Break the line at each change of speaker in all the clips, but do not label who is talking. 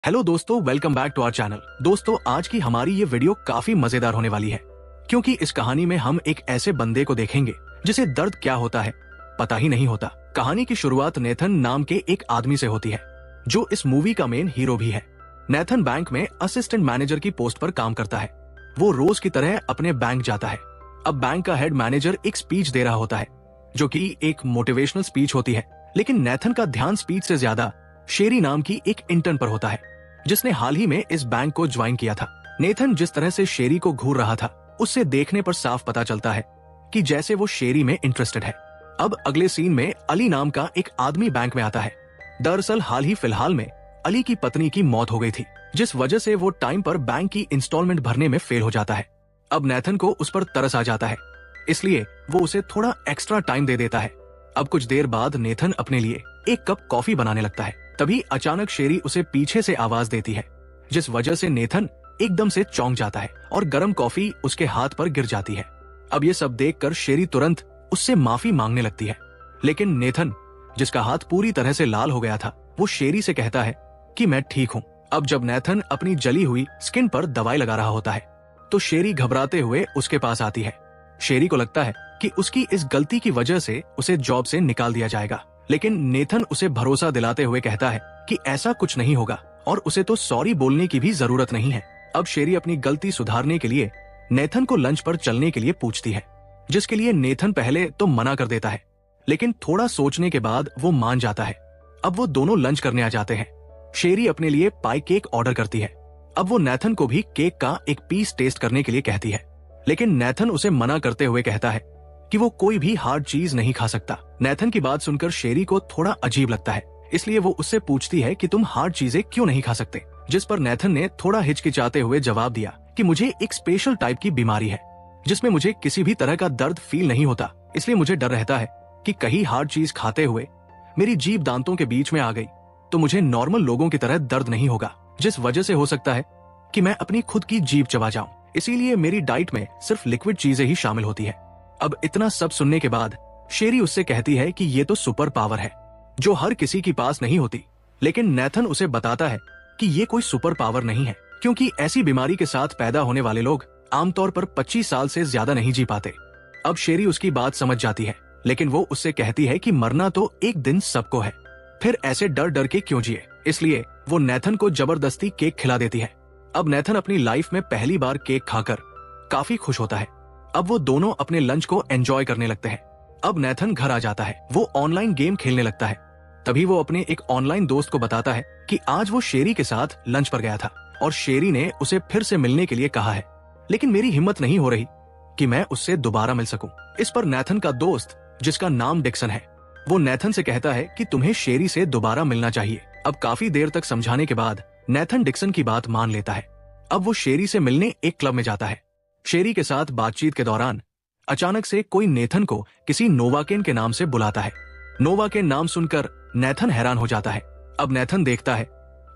Hello दोस्तों, welcome back to our channel. दोस्तों, आज की हमारी ये वीडियो काफी मजेदार होने वाली है, क्योंकि इस कहानी में हम एक ऐसे बंदे को देखेंगे जिसे दर्द क्या होता है पता ही नहीं होता। कहानी की शुरुआत नेथन नाम के एक आदमी से होती है, जो इस मूवी का मेन हीरो भी है। नेथन बैंक में असिस्टेंट मैनेजर की पोस्ट पर काम करता है। वो रोज की तरह अपने बैंक जाता है। अब बैंक का हेड मैनेजर एक स्पीच दे रहा होता है, जो कि एक मोटिवेशनल स्पीच होती है। लेकिन नेथन का ध्यान स्पीच से ज्यादा शेरी नाम की एक इंटर्न पर होता है, जिसने हाल ही में इस बैंक को ज्वाइन किया था। नेथन जिस तरह से शेरी को घूर रहा था, उससे देखने पर साफ पता चलता है कि जैसे वो शेरी में इंटरेस्टेड है। अब अगले सीन में अली नाम का एक आदमी बैंक में आता है। दरअसल हाल ही फिलहाल में अली की पत्नी की मौत हो गई थी, जिस वजह से वो टाइम पर बैंक की इंस्टॉलमेंट भरने में फेल हो जाता है। अब नेथन को उस पर तरस आ जाता है, इसलिए वो उसे थोड़ा एक्स्ट्रा टाइम दे देता है। अब कुछ देर बाद नेथन अपने लिए एक कप कॉफी बनाने लगता है। तभी अचानक शेरी उसे पीछे से आवाज देती है, जिस वजह से नेथन एकदम से चौंक जाता है और गर्म कॉफी उसके हाथ पर गिर जाती है। अब ये सब देखकर शेरी तुरंत उससे माफी मांगने लगती है, लेकिन नेथन, जिसका हाथ पूरी तरह से लाल हो गया था, वो शेरी से कहता है कि मैं ठीक हूँ। अब जब नेथन अपनी जली हुई स्किन पर दवाई लगा रहा होता है, तो शेरी घबराते हुए उसके पास आती है। शेरी को लगता है कि उसकी इस गलती की वजह से उसे जॉब से निकाल दिया जाएगा, लेकिन नेथन उसे भरोसा दिलाते हुए कहता है कि ऐसा कुछ नहीं होगा और उसे तो सॉरी बोलने की भी जरूरत नहीं है। अब शेरी अपनी गलती सुधारने के लिए नेथन को लंच पर चलने के लिए पूछती है, जिसके लिए नेथन पहले तो मना कर देता है, लेकिन थोड़ा सोचने के बाद वो मान जाता है। अब वो दोनों लंच करने आ जाते हैं। शेरी अपने लिए पाई केक ऑर्डर करती है। अब वो नेथन को भी केक का एक पीस टेस्ट करने के लिए कहती है, लेकिन नेथन उसे मना करते हुए कहता है कि वो कोई भी हार्ड चीज नहीं खा सकता। नेथन की बात सुनकर शेरी को थोड़ा अजीब लगता है, इसलिए वो उससे पूछती है कि तुम हार्ड चीजें क्यों नहीं खा सकते, जिस पर नेथन ने थोड़ा हिचकिचाते हुए जवाब दिया कि मुझे एक स्पेशल टाइप की बीमारी है, जिसमें मुझे किसी भी तरह का दर्द फील नहीं होता, इसलिए मुझे डर रहता है कि कहीं हार्ड चीज खाते हुए मेरी जीभ दांतों के बीच में आ गई तो मुझे नॉर्मल लोगों की तरह दर्द नहीं होगा, जिस वजह से हो सकता है कि मैं अपनी खुद की जीभ चबा जाऊं। इसीलिए मेरी डाइट में सिर्फ लिक्विड चीजें ही शामिल होती है। अब इतना सब सुनने के बाद शेरी उससे कहती है कि ये तो सुपर पावर है, जो हर किसी के पास नहीं होती। लेकिन नेथन उसे बताता है कि ये कोई सुपर पावर नहीं है, क्योंकि ऐसी बीमारी के साथ पैदा होने वाले लोग आमतौर पर 25 साल से ज्यादा नहीं जी पाते। अब शेरी उसकी बात समझ जाती है, लेकिन वो उससे कहती है कि मरना तो एक दिन सबको है, फिर ऐसे डर डर के क्यों जिए। इसलिए वो नेथन को जबरदस्ती केक खिला देती है। अब नेथन अपनी लाइफ में पहली बार केक खाकर काफी खुश होता है। अब वो दोनों अपने लंच को एंजॉय करने लगते हैं। अब नेथन घर आ जाता है। वो ऑनलाइन गेम खेलने लगता है। तभी वो अपने एक ऑनलाइन दोस्त को बताता है कि आज वो शेरी के साथ लंच पर गया था और शेरी ने उसे फिर से मिलने के लिए कहा है, लेकिन मेरी हिम्मत नहीं हो रही कि मैं उससे दोबारा मिल सकूं। इस पर नेथन का दोस्त, जिसका नाम डिक्सन है, वो नेथन से कहता है कि तुम्हें शेरी से दोबारा मिलना चाहिए। अब काफी देर तक समझाने के बाद नेथन डिक्सन की बात मान लेता है। अब वो शेरी से मिलने एक क्लब में जाता है। शेरी के साथ बातचीत के दौरान अचानक से कोई नेथन को किसी नोवाकेन के नाम से बुलाता है। नोवाकेन नाम सुनकर नेथन हैरान हो जाता है। अब नेथन देखता है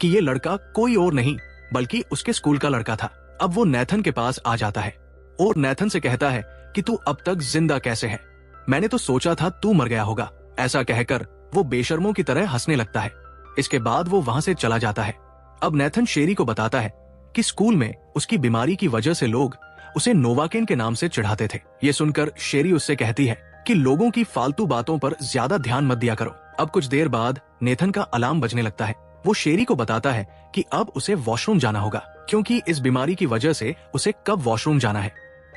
कि ये लड़का कोई और नहीं बल्कि उसके स्कूल का लड़का था। अब वो नेथन के पास आ जाता है और नेथन से कहता है कि तू अब तक जिंदा कैसे है, मैंने तो सोचा था तू मर गया होगा। ऐसा कहकर वो बेशर्मों की तरह हंसने लगता है। इसके बाद वो वहां से चला जाता है। अब नेथन शेरी को बताता है कि स्कूल में उसकी बीमारी की वजह से लोग उसे नोवाकेन के नाम से चिढ़ाते थे। ये सुनकर शेरी उससे कहती है कि लोगों की फालतू बातों पर ज्यादा ध्यान मत दिया करो। अब कुछ देर बाद नेथन का अलार्म बजने लगता है। वो शेरी को बताता है कि अब उसे वॉशरूम जाना होगा, क्योंकि इस बीमारी की वजह से उसे कब वॉशरूम जाना है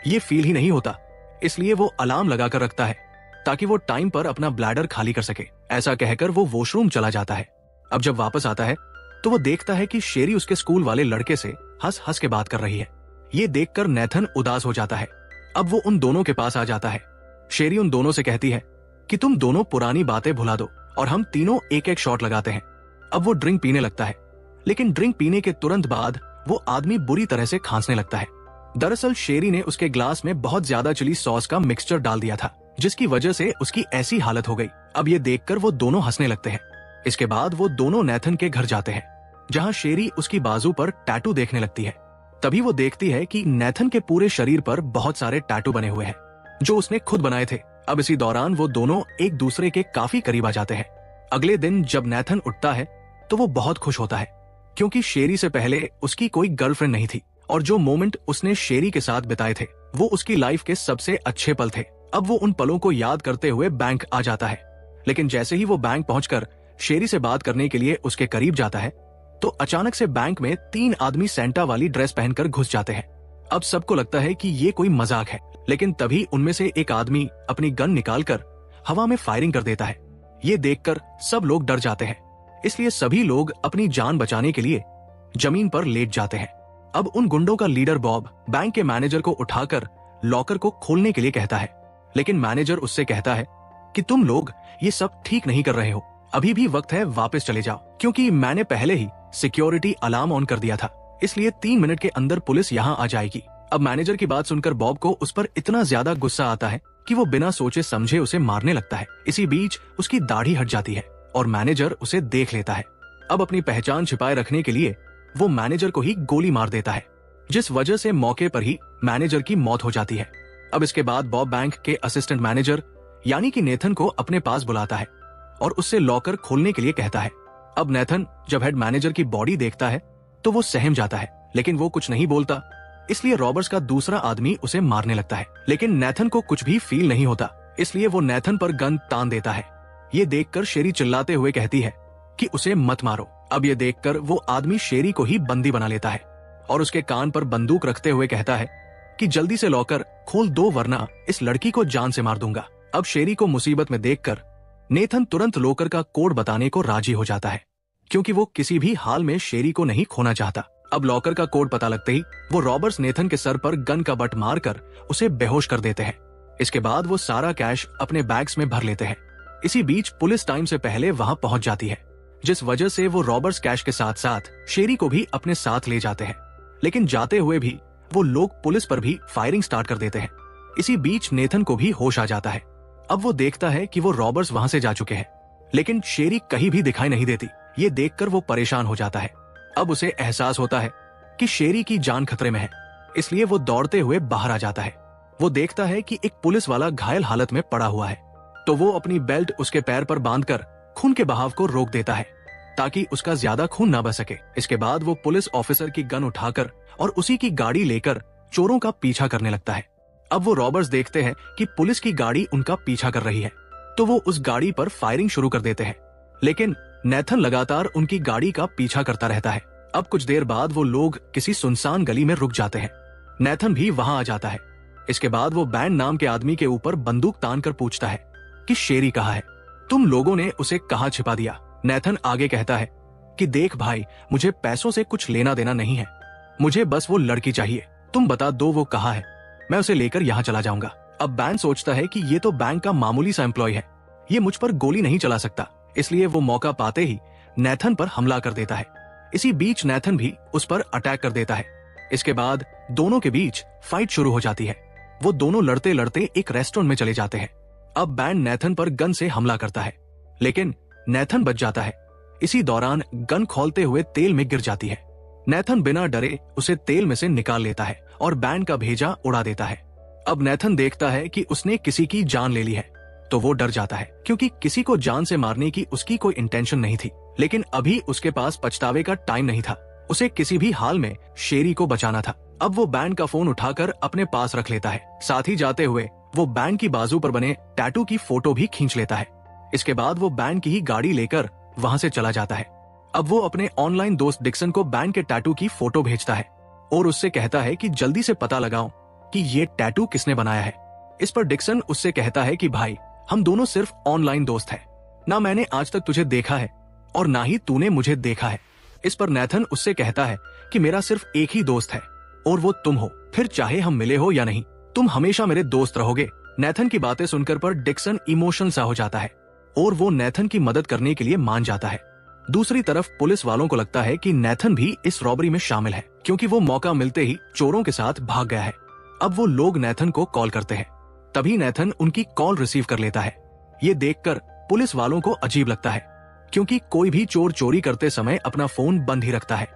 ये फील ही नहीं होता। इसलिए वो अलार्म लगाकर रखता है ताकि वो टाइम पर अपना ब्लैडर खाली कर सके। ऐसा कहकर वो वॉशरूम चला जाता है। अब जब वापस आता है तो वो देखता है कि शेरी उसके स्कूल वाले लड़के से हंस हंस के बात कर रही है। ये देखकर नेथन उदास हो जाता है। अब वो उन दोनों के पास आ जाता है। शेरी उन दोनों से कहती है कि तुम दोनों पुरानी बातें भुला दो और हम तीनों एक एक शॉट लगाते हैं। अब वो ड्रिंक पीने लगता है, लेकिन ड्रिंक पीने के तुरंत बाद वो आदमी बुरी तरह से खांसने लगता है। दरअसल शेरी ने उसके ग्लास में बहुत ज्यादा चिली सॉस का मिक्सचर डाल दिया था, जिसकी वजह से उसकी ऐसी हालत हो गई। अब ये देखकर वो दोनों हंसने लगते हैं। इसके बाद वो दोनों नेथन के घर जाते हैं, जहाँ शेरी उसकी बाजू पर टैटू देखने लगती है। तभी वो देखती है कि नेथन के पूरे शरीर पर बहुत सारे टैटू बने हुए हैं, जो उसने खुद बनाए थे। अब इसी दौरान वो दोनों एक दूसरे के काफी करीब आ जाते हैं। अगले दिन जब नेथन उठता है तो वो बहुत खुश होता है, क्योंकि शेरी से पहले उसकी कोई गर्लफ्रेंड नहीं थी और जो मोमेंट उसने शेरी के साथ बिताए थे वो उसकी लाइफ के सबसे अच्छे पल थे। अब वो उन पलों को याद करते हुए बैंक आ जाता है, लेकिन जैसे ही वो बैंक पहुंचकर शेरी से बात करने के लिए उसके करीब जाता है तो अचानक से बैंक में 3 आदमी सेंटा वाली ड्रेस पहनकर घुस जाते हैं। अब सबको लगता है कि ये कोई मजाक है, लेकिन तभी उनमें से एक आदमी अपनी गन निकालकर हवा में फायरिंग कर देता है। ये देखकर सब लोग डर जाते हैं, इसलिए सभी लोग अपनी जान बचाने के लिए जमीन पर लेट जाते हैं। अब उन गुंडों का लीडर बॉब बैंक के मैनेजर को उठाकर लॉकर को खोलने के लिए कहता है, लेकिन मैनेजर उससे कहता है कि तुम लोग ये सब ठीक नहीं कर रहे हो, अभी भी वक्त है, वापस चले जाओ, क्योंकि मैंने पहले ही सिक्योरिटी अलार्म ऑन कर दिया था, इसलिए 3 मिनट के अंदर पुलिस यहाँ आ जाएगी। अब मैनेजर की बात सुनकर बॉब को उस पर इतना ज्यादा गुस्सा आता है कि वो बिना सोचे समझे उसे मारने लगता है। इसी बीच उसकी दाढ़ी हट जाती है और मैनेजर उसे देख लेता है। अब अपनी पहचान छिपाए रखने के लिए वो मैनेजर को ही गोली मार देता है, जिस वजह से मौके पर ही मैनेजर की मौत हो जाती है। अब इसके बाद बॉब बैंक के असिस्टेंट मैनेजर यानी कि नेथन को अपने पास बुलाता है और उससे लॉकर खोलने के लिए कहता है। अब नेथन जब हेड मैनेजर की बॉडी देखता है तो वो सहम जाता है, लेकिन वो कुछ नहीं बोलता, इसलिए रॉबर्स का दूसरा आदमी उसे मारने लगता है। लेकिन नेथन को कुछ भी फील नहीं होता, इसलिए वो नेथन पर गन तान देता है। ये देखकर शेरी चिल्लाते हुए कहती है कि उसे मत मारो। अब ये देखकर वो आदमी शेरी को ही बंदी बना लेता है और उसके कान पर बंदूक रखते हुए कहता है कि जल्दी से लॉकर खोल दो वरना इस लड़की को जान से मार दूंगा। अब शेरी को मुसीबत में देखकर नेथन तुरंत लॉकर का कोड बताने को राजी हो जाता है, क्योंकि वो किसी भी हाल में शेरी को नहीं खोना चाहता। अब लॉकर का कोड पता लगते ही वो रॉबर्स नेथन के सर पर गन का बट मारकर उसे बेहोश कर देते हैं। इसके बाद वो सारा कैश अपने बैग्स में भर लेते हैं। इसी बीच पुलिस टाइम से पहले वहां पहुंच जाती है, जिस वजह से वो रॉबर्स कैश के साथ साथ शेरी को भी अपने साथ ले जाते हैं। लेकिन जाते हुए भी वो लोग पुलिस पर भी फायरिंग स्टार्ट कर देते हैं। इसी बीच नेथन को भी होश आ जाता है। अब वो देखता है कि वो रॉबर्स वहां से जा चुके हैं, लेकिन शेरी कहीं भी दिखाई नहीं देती। ये देखकर वो परेशान हो जाता है। अब उसे एहसास होता है कि शेरी की जान खतरे में है, इसलिए वो दौड़ते हुए बाहर आ जाता है। वो देखता है कि एक पुलिस वाला घायल हालत में पड़ा हुआ है, तो वो अपनी बेल्ट उसके पैर पर बांधकर खून के बहाव को रोक देता है ताकि उसका ज्यादा खून ना बह सके। इसके बाद वो पुलिस ऑफिसर की गन उठाकर और उसी की गाड़ी लेकर चोरों का पीछा करने लगता है। अब वो रॉबर्स देखते हैं कि पुलिस की गाड़ी उनका पीछा कर रही है, तो वो उस गाड़ी पर फायरिंग शुरू कर देते हैं, लेकिन नेथन लगातार उनकी गाड़ी का पीछा करता रहता है। अब कुछ देर बाद वो लोग किसी सुनसान गली में रुक जाते हैं। नेथन भी वहां आ जाता है। इसके बाद वो बैन नाम के आदमी के ऊपर बंदूक तान कर पूछता है कि शेरी कहाँ है, तुम लोगों ने उसे कहाँ छिपा दिया। नेथन आगे कहता है कि देख भाई, मुझे पैसों से कुछ लेना देना नहीं है, मुझे बस वो लड़की चाहिए, तुम बता दो वो कहाँ है, मैं उसे लेकर यहाँ चला जाऊंगा। अब बैन सोचता है कि ये तो बैंक का मामूली सा एम्प्लॉय है, ये मुझ पर गोली नहीं चला सकता, इसलिए वो मौका पाते ही नेथन पर हमला कर देता है। इसी बीच नेथन भी उस पर अटैक कर देता है। इसके बाद दोनों के बीच फाइट शुरू हो जाती है। वो दोनों लड़ते लड़ते एक रेस्टोरेंट में चले जाते हैं। अब बैन नेथन पर गन से हमला करता है, लेकिन नेथन बच जाता है। इसी दौरान गन खोलते हुए तेल में गिर जाती है। नेथन बिना डरे उसे तेल में से निकाल लेता है और बैन का भेजा उड़ा देता है। अब नेथन देखता है कि उसने किसी की जान ले ली है, तो वो डर जाता है, क्योंकि किसी को जान से मारने की उसकी कोई इंटेंशन नहीं थी। लेकिन अभी उसके पास पछतावे का टाइम नहीं था, उसे किसी भी हाल में शेरी को बचाना था। अब वो बैन का फोन उठाकर अपने पास रख लेता है। साथ ही जाते हुए वो बैन की बाजू पर बने टैटू की फोटो भी खींच लेता है। इसके बाद वो बैन की ही गाड़ी लेकर वहां से चला जाता है। अब वो अपने ऑनलाइन दोस्त डिक्सन को बैन के टैटू की फोटो भेजता है और उससे कहता है कि जल्दी से पता लगाओ कि ये टैटू किसने बनाया है। इस पर डिक्सन उससे कहता है कि भाई, हम दोनों सिर्फ ऑनलाइन दोस्त हैं, ना मैंने आज तक तुझे देखा है और ना ही तूने मुझे देखा है। इस पर नेथन उससे कहता है कि मेरा सिर्फ एक ही दोस्त है और वो तुम हो, फिर चाहे हम मिले हो या नहीं, तुम हमेशा मेरे दोस्त रहोगे। नेथन की बातें सुनकर पर डिक्सन इमोशनल सा हो जाता है और वो नेथन की मदद करने के लिए मान जाता है। दूसरी तरफ पुलिस वालों को लगता है कि नेथन भी इस रॉबरी में शामिल है, क्योंकि वो मौका मिलते ही चोरों के साथ भाग गया है। अब वो लोग नेथन को कॉल करते हैं, तभी नेथन उनकी कॉल रिसीव कर लेता है। ये देखकर पुलिस वालों को अजीब लगता है, क्योंकि कोई भी चोर चोरी करते समय अपना फोन बंद ही रखता है,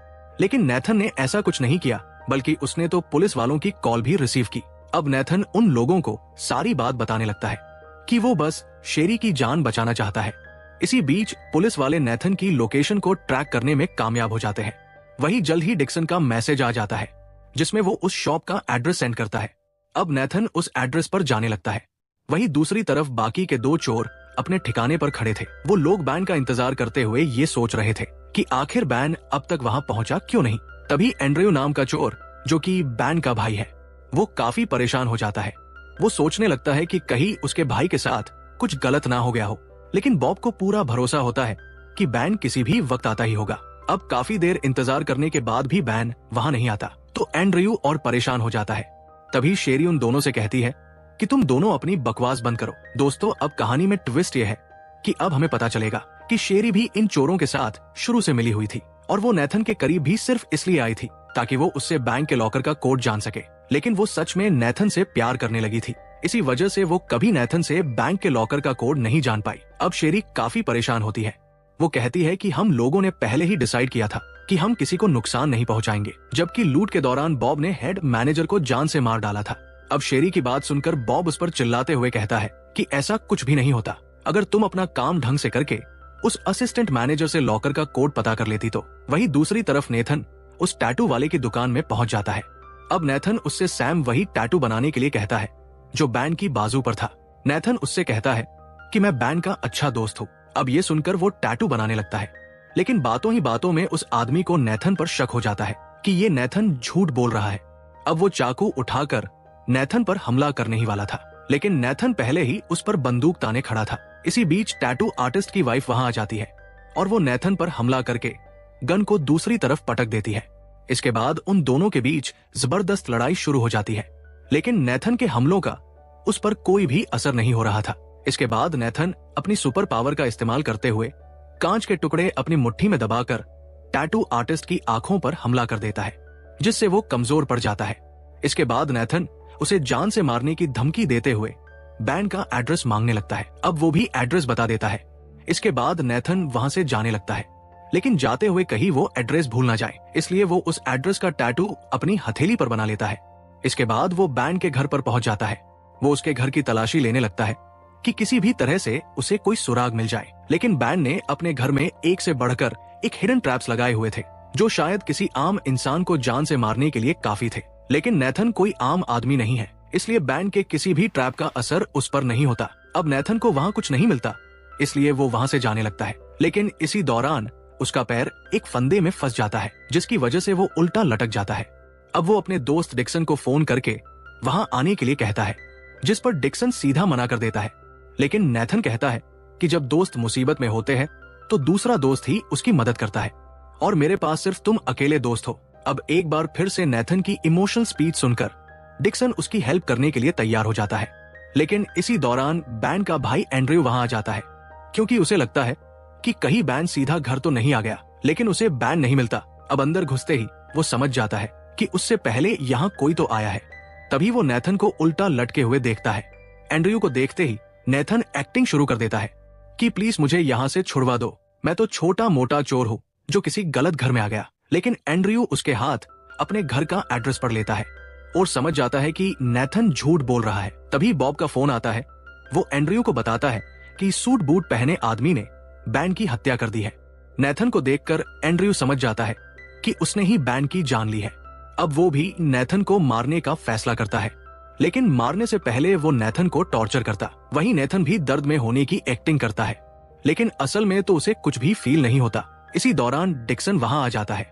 लेकिन नेथन ने ऐसा कुछ नहीं किया, बल्कि उसने तो पुलिस वालों की कॉल भी रिसीव की। अब नेथन उन लोगों को सारी बात बताने लगता है कि वो बस शेरी की जान बचाना चाहता है। इसी बीच पुलिस वाले नेथन की लोकेशन को ट्रैक करने में कामयाब हो जाते हैं। वही जल्द ही डिक्सन का मैसेज आ जाता है जिसमें वो उस शॉप का एड्रेस सेंड करता है। अब नेथन उस एड्रेस पर जाने लगता है। वही दूसरी तरफ बाकी के 2 चोर अपने ठिकाने पर खड़े थे। वो लोग बैन का इंतजार करते हुए ये सोच रहे थे कि आखिर बैन अब तक वहां पहुंचा क्यों नहीं। तभी एंड्रयू नाम का चोर, जो कि बैन का भाई है, वो काफी परेशान हो जाता है। वो सोचने लगता है कि कहीं उसके भाई के साथ कुछ गलत ना हो गया हो, लेकिन बॉब को पूरा भरोसा होता है कि बैन किसी भी वक्त आता ही होगा। अब काफी देर इंतजार करने के बाद भी बैन वहां नहीं आता तो एंड्रयू और परेशान हो जाता है। तभी शेरी उन दोनों से कहती है कि तुम दोनों अपनी बकवास बंद करो। दोस्तों, अब कहानी में ट्विस्ट ये है कि अब हमें पता चलेगा कि शेरी भी इन चोरों के साथ शुरू से मिली हुई थी और वो नेथन के करीब भी सिर्फ इसलिए आई थी ताकि वो उससे बैंक के लॉकर का कोड जान सके। लेकिन वो सच में नेथन से प्यार करने लगी थी। इसी वजह से वो कभी नेथन से बैंक के लॉकर का कोड नहीं जान पाई। अब शेरी काफी परेशान होती है। वो कहती है कि हम लोगों ने पहले ही डिसाइड किया था कि हम किसी को नुकसान नहीं पहुंचाएंगे, जबकि लूट के दौरान बॉब ने हेड मैनेजर को जान से मार डाला था। अब शेरी की बात सुनकर बॉब उस पर चिल्लाते हुए कहता है कि ऐसा कुछ भी नहीं होता। अगर तुम अपना काम ढंग से करके उस असिस्टेंट मैनेजर से लॉकर का कोड पता कर लेती तो। वही दूसरी तरफ नेथन उस टैटू वाले की दुकान में पहुंच जाता है। अब नेथन उससे सैम वही टैटू बनाने के लिए कहता है जो बैन की बाजू पर था। नेथन उससे कहता है कि मैं बैन का अच्छा दोस्त हूँ। अब ये सुनकर वो टैटू बनाने लगता है, लेकिन बातों ही बातों में उस आदमी को नेथन पर शक हो जाता है कि ये नेथन झूठ बोल रहा है। अब वो चाकू उठाकर नेथन पर हमला करने ही वाला था, लेकिन नेथन पहले ही उस पर बंदूक ताने खड़ा था। इसी बीच टैटू आर्टिस्ट की वाइफ वहां आ जाती है और वो नेथन पर हमला करके गन को दूसरी तरफ पटक देती है। इसके बाद उन दोनों के बीच जबरदस्त लड़ाई शुरू हो जाती है, लेकिन नेथन के हमलों का उस पर कोई भी असर नहीं हो रहा था। इसके बाद नेथन अपनी सुपर पावर का इस्तेमाल करते हुए कांच के टुकड़े अपनी मुट्ठी में दबाकर टैटू आर्टिस्ट की आंखों पर हमला कर देता है, जिससे वो कमजोर पड़ जाता है। इसके बाद नेथन उसे जान से मारने की धमकी देते हुए बैन का एड्रेस मांगने लगता है। अब वो भी एड्रेस बता देता है। इसके बाद नेथन वहां से जाने लगता है, लेकिन जाते हुए कहीं वो एड्रेस भूल ना जाए, इसलिए वो उस एड्रेस का टैटू अपनी हथेली पर बना लेता है। इसके बाद वो बैन के घर पर पहुंच जाता है। वो उसके घर की तलाशी लेने लगता है कि किसी भी तरह से उसे कोई सुराग मिल जाए, लेकिन बैन ने अपने घर में एक से बढ़कर एक हिडन ट्रैप्स लगाए हुए थे जो शायद किसी आम इंसान को जान से मारने के लिए काफी थे। लेकिन नेथन कोई आम आदमी नहीं है, इसलिए बैन के किसी भी ट्रैप का असर उस पर नहीं होता। अब नेथन को वहाँ कुछ नहीं मिलता, इसलिए वो वहाँ से जाने लगता है, लेकिन इसी दौरान उसका पैर एक फंदे में फंस जाता है, जिसकी वजह से वो उल्टा लटक जाता है। अब वो अपने दोस्त डिक्सन को फोन करके वहाँ आने के लिए कहता है, जिस पर डिक्सन सीधा मना कर देता है। लेकिन नेथन कहता है कि जब दोस्त मुसीबत में होते हैं तो दूसरा दोस्त ही उसकी मदद करता है और मेरे पास सिर्फ तुम अकेले दोस्त हो। अब एक बार फिर से नेथन की इमोशनल स्पीच सुनकर डिक्सन उसकी हेल्प करने के लिए तैयार हो जाता है, लेकिन इसी दौरान बैन का भाई एंड्रयू वहां आ जाता है, क्योंकि उसे लगता है कि कहीं बैन सीधा घर तो नहीं आ गया, लेकिन उसे बैन नहीं मिलता। अब अंदर घुसते ही वो समझ जाता है कि उससे पहले यहाँ कोई तो आया है। तभी वो नेथन को उल्टा लटके हुए देखता है। एंड्रयू को देखते ही नेथन एक्टिंग शुरू कर देता है कि प्लीज मुझे यहाँ से छुड़वा दो, मैं तो छोटा मोटा चोर हूँ जो किसी गलत घर में आ गया। लेकिन एंड्रयू उसके हाथ अपने घर का एड्रेस पढ़ लेता है और समझ जाता है कि नेथन झूठ बोल रहा है। तभी बॉब का फोन आता है। वो एंड्रयू को बताता है कि सूट बूट पहने आदमी ने बैन की हत्या कर दी है। नेथन को देखकर एंड्रयू समझ जाता है कि उसने ही बैन की जान ली है। अब वो भी नेथन को मारने का फैसला करता है, लेकिन मारने से पहले वो नेथन को टॉर्चर करता। वहीं नेथन भी दर्द में होने की एक्टिंग करता है, लेकिन असल में तो उसे कुछ भी फील नहीं होता। इसी दौरान डिक्सन वहां आ जाता है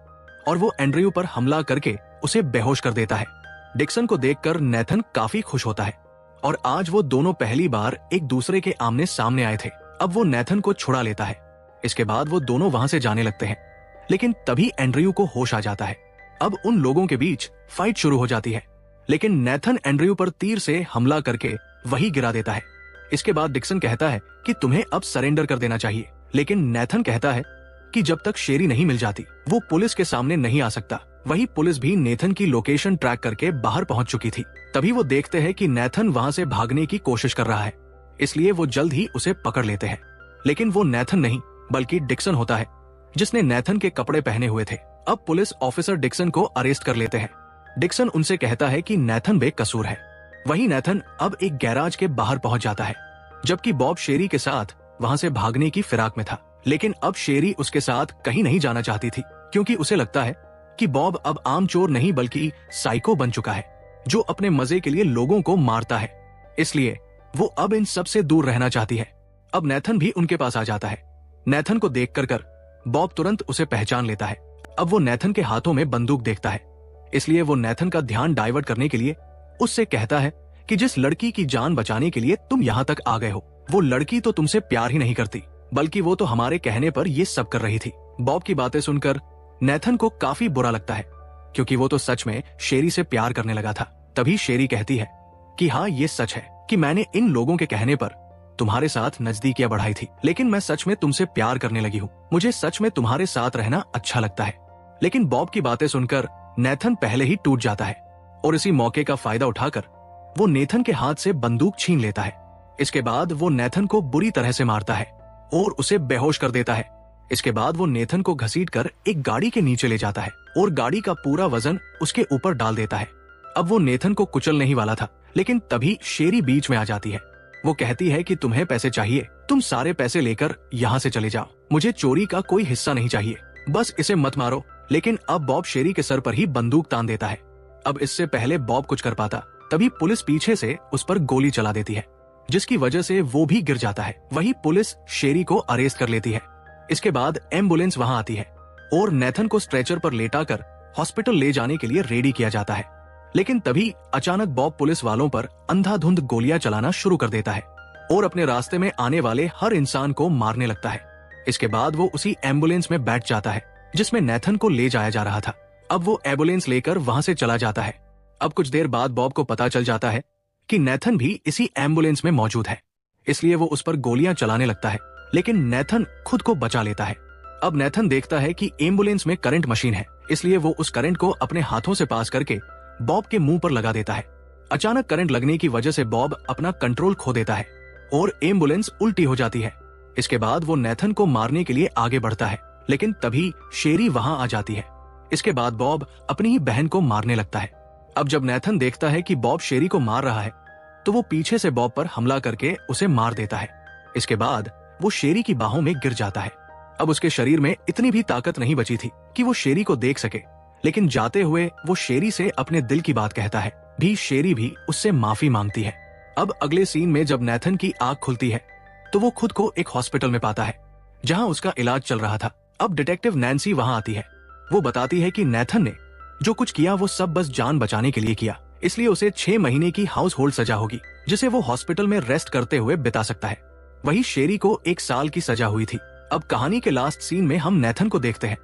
और वो एंड्रयू पर हमला करके उसे बेहोश कर देता है। डिक्सन को देखकर नेथन काफी खुश होता है और आज वो दोनों पहली बार एक दूसरे के आमने सामने आए थे। अब वो नेथन को छुड़ा लेता है। इसके बाद वो दोनों वहां से जाने लगते हैं, लेकिन तभी एंड्रयू को होश आ जाता है। अब उन लोगों के बीच फाइट शुरू हो जाती है, लेकिन नेथन एंड्रयू पर तीर से हमला करके वही गिरा देता है। इसके बाद डिक्सन कहता है कि तुम्हें अब सरेंडर कर देना चाहिए, लेकिन नेथन कहता है कि जब तक शेरी नहीं मिल जाती वो पुलिस के सामने नहीं आ सकता। वही पुलिस भी नेथन की लोकेशन ट्रैक करके बाहर पहुंच चुकी थी। तभी वो देखते हैं कि नेथन वहां से भागने की कोशिश कर रहा है, इसलिए वो जल्द ही उसे पकड़ लेते हैं। लेकिन वो नेथन नहीं बल्कि डिक्सन होता है, जिसने नेथन के कपड़े पहने हुए थे। अब पुलिस ऑफिसर डिक्सन को अरेस्ट कर लेते हैं। डिक्सन उनसे कहता है कि नेथन बेकसूर है। वही नेथन अब एक गैराज के बाहर पहुंच जाता है, जबकि बॉब शेरी के साथ वहां से भागने की फिराक में था। लेकिन अब शेरी उसके साथ कहीं नहीं जाना चाहती थी, क्योंकि उसे लगता है कि बॉब अब आम चोर नहीं बल्कि साइको बन चुका है, जो अपने मजे के लिए लोगों को मारता है। इसलिए वो अब इन सब से दूर रहना चाहती है। अब नेथन भी उनके पास आ जाता है। नेथन को देख कर बॉब तुरंत उसे पहचान लेता है। अब वो नेथन के हाथों में बंदूक देखता है, इसलिए वो नेथन का ध्यान डाइवर्ट करने के लिए उससे कहता है कि जिस लड़की की जान बचाने के लिए तुम यहाँ तक आ गए हो, वो लड़की तो तुमसे प्यार ही नहीं करती, बल्कि वो तो हमारे कहने पर ये सब कर रही थी। बॉब की बातें सुनकर नेथन को काफी बुरा लगता है, क्योंकि वो तो सच में शेरी से प्यार करने लगा था। तभी शेरी कहती है कि हाँ, ये सच है कि मैंने इन लोगों के कहने पर तुम्हारे साथ नजदीकियां बढ़ाई थी, लेकिन मैं सच में तुमसे प्यार करने लगी हूँ। मुझे सच में तुम्हारे साथ रहना अच्छा लगता है। लेकिन बॉब की बातें सुनकर नेथन पहले ही टूट जाता है और इसी मौके का फायदा उठाकर वो नेथन के हाथ से बंदूक छीन लेता है। इसके बाद वो नेथन को बुरी तरह से मारता है और उसे बेहोश कर देता है। इसके बाद वो नेथन को घसीटकर एक गाड़ी के नीचे ले जाता है और गाड़ी का पूरा वजन उसके ऊपर डाल देता है। अब वो नेथन को कुचलने ही वाला था, लेकिन तभी शेरी बीच में आ जाती है। वो कहती है कि तुम्हें पैसे चाहिए, तुम सारे पैसे लेकर यहाँ से चले जाओ, मुझे चोरी का कोई हिस्सा नहीं चाहिए, बस इसे मत मारो। लेकिन अब बॉब शेरी के सर पर ही बंदूक तान देता है। अब इससे पहले बॉब कुछ कर पाता, तभी पुलिस पीछे से उस पर गोली चला देती है, जिसकी वजह से वो भी गिर जाता है। वही पुलिस शेरी को अरेस्ट कर लेती है। इसके बाद एम्बुलेंस वहां आती है और नेथन को स्ट्रेचर पर लेटाकर हॉस्पिटल ले जाने के लिए रेडी किया जाता है। लेकिन तभी अचानक बॉब पुलिस वालों पर अंधाधुंध गोलियां चलाना शुरू कर देता है और अपने रास्ते में आने वाले हर इंसान को मारने लगता है। इसके बाद वो उसी एम्बुलेंस में बैठ जाता है जिसमें नेथन को ले जाया जा रहा था। अब वो एम्बुलेंस लेकर वहां से चला जाता है। अब कुछ देर बाद बॉब को पता चल जाता है कि नेथन भी इसी एम्बुलेंस में मौजूद है, इसलिए वो उस पर गोलियां चलाने लगता है, लेकिन नेथन खुद को बचा लेता है। अब नेथन देखता है कि एम्बुलेंस में करंट मशीन है, इसलिए वो उस करंट को अपने हाथों से पास करके बॉब के मुंह पर लगा देता है। अचानक करंट लगने की वजह से बॉब अपना कंट्रोल खो देता है और एम्बुलेंस उल्टी हो जाती है। इसके बाद वो नेथन को मारने के लिए आगे बढ़ता है, लेकिन तभी शेरी वहां आ जाती है। इसके बाद बॉब अपनी ही बहन को मारने लगता है। अब जब नेथन देखता है कि बॉब शेरी को मार रहा है, तो वो पीछे से बॉब पर हमला करके उसे मार देता है। इसके बाद वो शेरी की बाहों में गिर जाता है। अब उसके शरीर में इतनी भी ताकत नहीं बची थी कि वो शेरी को देख सके, लेकिन जाते हुए वो शेरी से अपने दिल की बात कहता है। शेरी भी उससे माफी मांगती है। अब अगले सीन में जब नेथन की आंख खुलती है, तो वो खुद को एक हॉस्पिटल में पाता है जहां उसका इलाज चल रहा था। अब डिटेक्टिव नैन्सी वहां आती है। वो बताती है कि नेथन ने जो कुछ किया वो सब बस जान बचाने के लिए किया, इसलिए उसे 6 महीने की हाउस होल्ड सजा होगी, जिसे वो हॉस्पिटल में रेस्ट करते हुए बिता सकता है। वही शेरी को 1 साल की सजा हुई थी। अब कहानी के लास्ट सीन में हम नेथन को देखते हैं,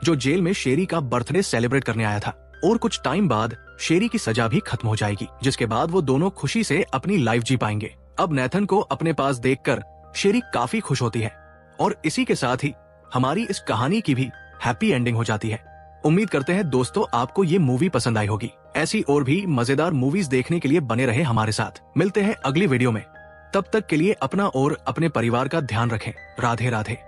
जो जेल में शेरी का बर्थडे सेलिब्रेट करने आया था, और कुछ टाइम बाद शेरी की सजा भी खत्म हो जाएगी, जिसके बाद वो दोनों खुशी से अपनी लाइफ जी पाएंगे। अब नेथन को अपने पास देखकर शेरी काफी खुश होती है और इसी के साथ ही हमारी इस कहानी की भी हैप्पी एंडिंग हो जाती है। उम्मीद करते हैं दोस्तों आपको ये मूवी पसंद आई होगी। ऐसी और भी मजेदार मूवीज देखने के लिए बने रहे हमारे साथ। मिलते हैं अगली वीडियो में, तब तक के लिए अपना और अपने परिवार का ध्यान रखें। राधे राधे।